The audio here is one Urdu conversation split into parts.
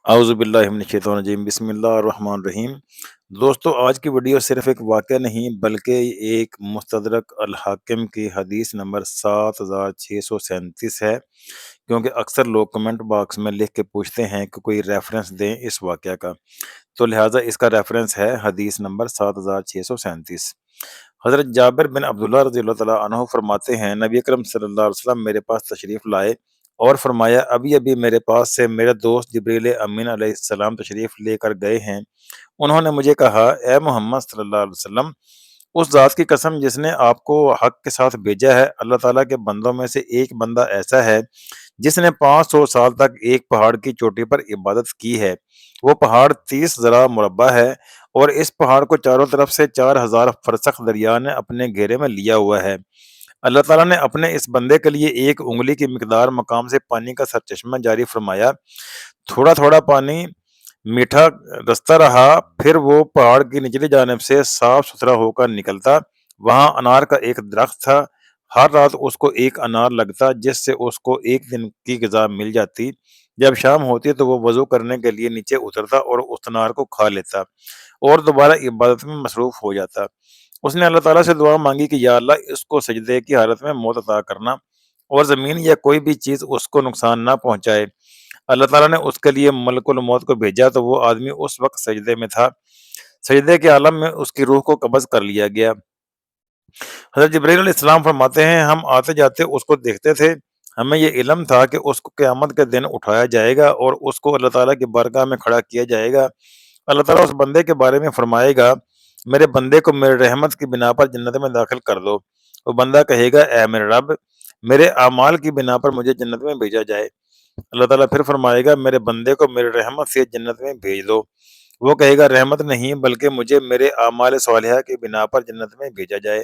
اعوذ باللہ من الشیطان الرجیم بسم اللہ الرحمن الرحیم۔ دوستو، آج کی ویڈیو صرف ایک واقعہ نہیں بلکہ ایک مستدرک الحاکم کی حدیث نمبر 7637 ہے، کیونکہ اکثر لوگ کمنٹ باکس میں لکھ کے پوچھتے ہیں کہ کوئی ریفرنس دیں اس واقعہ کا، تو لہٰذا اس کا ریفرنس ہے حدیث نمبر 7637۔ حضرت جابر بن عبداللہ رضی اللہ تعالیٰ عنہ فرماتے ہیں، نبی اکرم صلی اللہ علیہ وسلم میرے پاس تشریف لائے اور فرمایا، ابھی ابھی میرے پاس سے میرے دوست جبریل امین علیہ السلام تشریف لے کر گئے ہیں۔ انہوں نے مجھے کہا، اے محمد صلی اللہ علیہ وسلم، اس ذات کی قسم جس نے آپ کو حق کے ساتھ بھیجا ہے، اللہ تعالیٰ کے بندوں میں سے ایک بندہ ایسا ہے جس نے 500 سال تک ایک پہاڑ کی چوٹی پر عبادت کی ہے۔ وہ پہاڑ 30 ذرا مربع ہے اور اس پہاڑ کو چاروں طرف سے 4000 فرسخ دریا نے اپنے گھیرے میں لیا ہوا ہے۔ اللہ تعالیٰ نے اپنے اس بندے کے لیے 1 انگلی کی مقدار مقام سے پانی کا سرچشمہ جاری فرمایا۔ تھوڑا تھوڑا پانی میٹھا رستا رہا، پھر وہ پہاڑ کی نچلی جانب سے صاف ستھرا ہو کر نکلتا۔ وہاں انار کا ایک درخت تھا، ہر رات اس کو ایک انار لگتا جس سے اس کو 1 دن کی غذا مل جاتی۔ جب شام ہوتی تو وہ وضو کرنے کے لیے نیچے اترتا اور اس انار کو کھا لیتا اور دوبارہ عبادت میں مصروف ہو جاتا۔ اس نے اللہ تعالیٰ سے دعا مانگی کہ یا اللہ، اس کو سجدے کی حالت میں موت عطا کرنا اور زمین یا کوئی بھی چیز اس کو نقصان نہ پہنچائے۔ اللہ تعالیٰ نے اس کے لیے ملک الموت کو بھیجا تو وہ آدمی اس وقت سجدے میں تھا۔ سجدے کے عالم میں اس کی روح کو قبض کر لیا گیا۔ حضرت جبرائیل علیہ السلام فرماتے ہیں، ہم آتے جاتے اس کو دیکھتے تھے، ہمیں یہ علم تھا کہ اس کو قیامت کے دن اٹھایا جائے گا اور اس کو اللہ تعالیٰ کی بارگاہ میں کھڑا کیا جائے گا۔ اللہ تعالیٰ اس بندے کے بارے میں فرمائے گا، میرے بندے کو میرے رحمت کی بنا پر جنت میں داخل کر دو۔ وہ بندہ کہے گا، اے میرے رب، میرے اعمال کی بنا پر مجھے جنت میں بھیجا جائے۔ اللہ تعالیٰ پھر فرمائے گا، میرے بندے کو میرے رحمت سے جنت میں بھیج دو۔ وہ کہے گا، رحمت نہیں بلکہ مجھے میرے اعمال صالحہ کی بنا پر جنت میں بھیجا جائے۔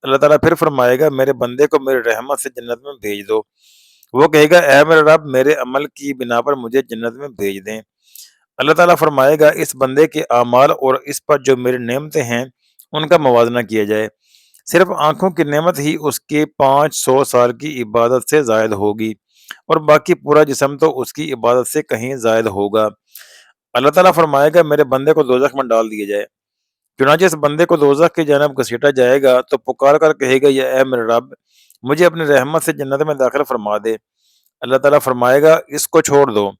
اللہ تعالیٰ پھر فرمائے گا، میرے بندے کو میرے رحمت سے جنت میں بھیج دو۔ وہ کہے گا، اے میرے رب، میرے عمل کی بنا پر مجھے جنت میں بھیج دیں۔ اللہ تعالیٰ فرمائے گا، اس بندے کے اعمال اور اس پر جو میری نعمتیں ہیں ان کا موازنہ کیا جائے۔ صرف آنکھوں کی نعمت ہی اس کی 500 سال کی عبادت سے زائد ہوگی اور باقی پورا جسم تو اس کی عبادت سے کہیں زائد ہوگا۔ اللہ تعالیٰ فرمائے گا، میرے بندے کو دوزخ میں ڈال دیا جائے۔ چنانچہ اس بندے کو دوزخ کی جانب گھسیٹا جائے گا تو پکار کر کہے گا، یا اے میرے رب، مجھے اپنی رحمت سے جنت میں داخل فرما دے۔ اللہ تعالیٰ فرمائے گا، اس کو چھوڑ دو۔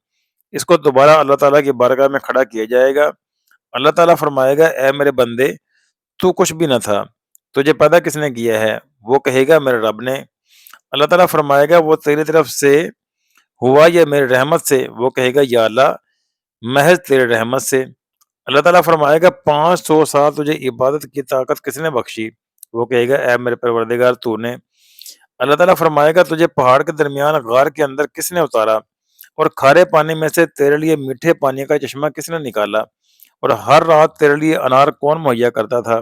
اس کو دوبارہ اللہ تعالیٰ کی بارگاہ میں کھڑا کیا جائے گا۔ اللہ تعالیٰ فرمائے گا، اے میرے بندے، تو کچھ بھی نہ تھا، تجھے پیدا کس نے کیا ہے؟ وہ کہے گا، میرے رب نے۔ اللہ تعالیٰ فرمائے گا، وہ تیری طرف سے ہوا یا میری رحمت سے؟ وہ کہے گا، یا اللہ، محض تیرے رحمت سے۔ اللہ تعالیٰ فرمائے گا، 500 سال تجھے عبادت کی طاقت کس نے بخشی؟ وہ کہے گا، اے میرے پروردگار، تو نے۔ اللہ تعالیٰ فرمائے گا، تجھے پہاڑ کے درمیان غار کے اندر کس نے اتارا اور کھارے پانی میں سے تیرے لیے میٹھے پانی کا چشمہ کس نے نکالا اور ہر رات تیرے لیے انار کون مہیا کرتا تھا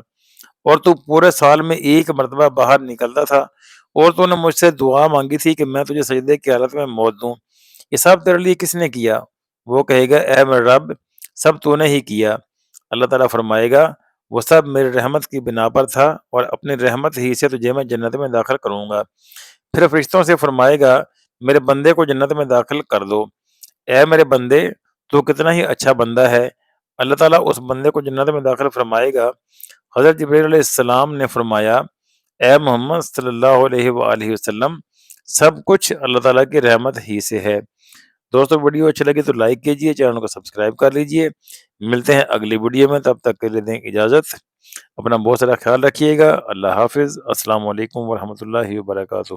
اور تو پورے سال میں 1 مرتبہ باہر نکلتا تھا اور تو نے مجھ سے دعا مانگی تھی کہ میں تجھے سجدے کی حالت میں موت دوں، یہ سب تیرے لیے کس نے کیا؟ وہ کہے گا، اے میرے رب، سب تو نے ہی کیا۔ اللہ تعالیٰ فرمائے گا، وہ سب میرے رحمت کی بنا پر تھا اور اپنی رحمت ہی سے تجھے میں جنت میں داخل کروں گا۔ پھر فرشتوں سے فرمائے گا، میرے بندے کو جنت میں داخل کر دو۔ اے میرے بندے، تو کتنا ہی اچھا بندہ ہے۔ اللہ تعالیٰ اس بندے کو جنت میں داخل فرمائے گا۔ حضرت جبرائیل علیہ السلام نے فرمایا، اے محمد صلی اللہ علیہ وآلہ وسلم، سب کچھ اللہ تعالیٰ کی رحمت ہی سے ہے۔ دوستو، ویڈیو اچھی لگی تو لائک کیجئے، چینل کو سبسکرائب کر لیجئے۔ ملتے ہیں اگلی ویڈیو میں، تب تک کے لیے دیں اجازت۔ اپنا بہت سارا خیال رکھیے گا۔ اللہ حافظ۔ السلام علیکم ورحمۃ اللہ وبرکاتہ۔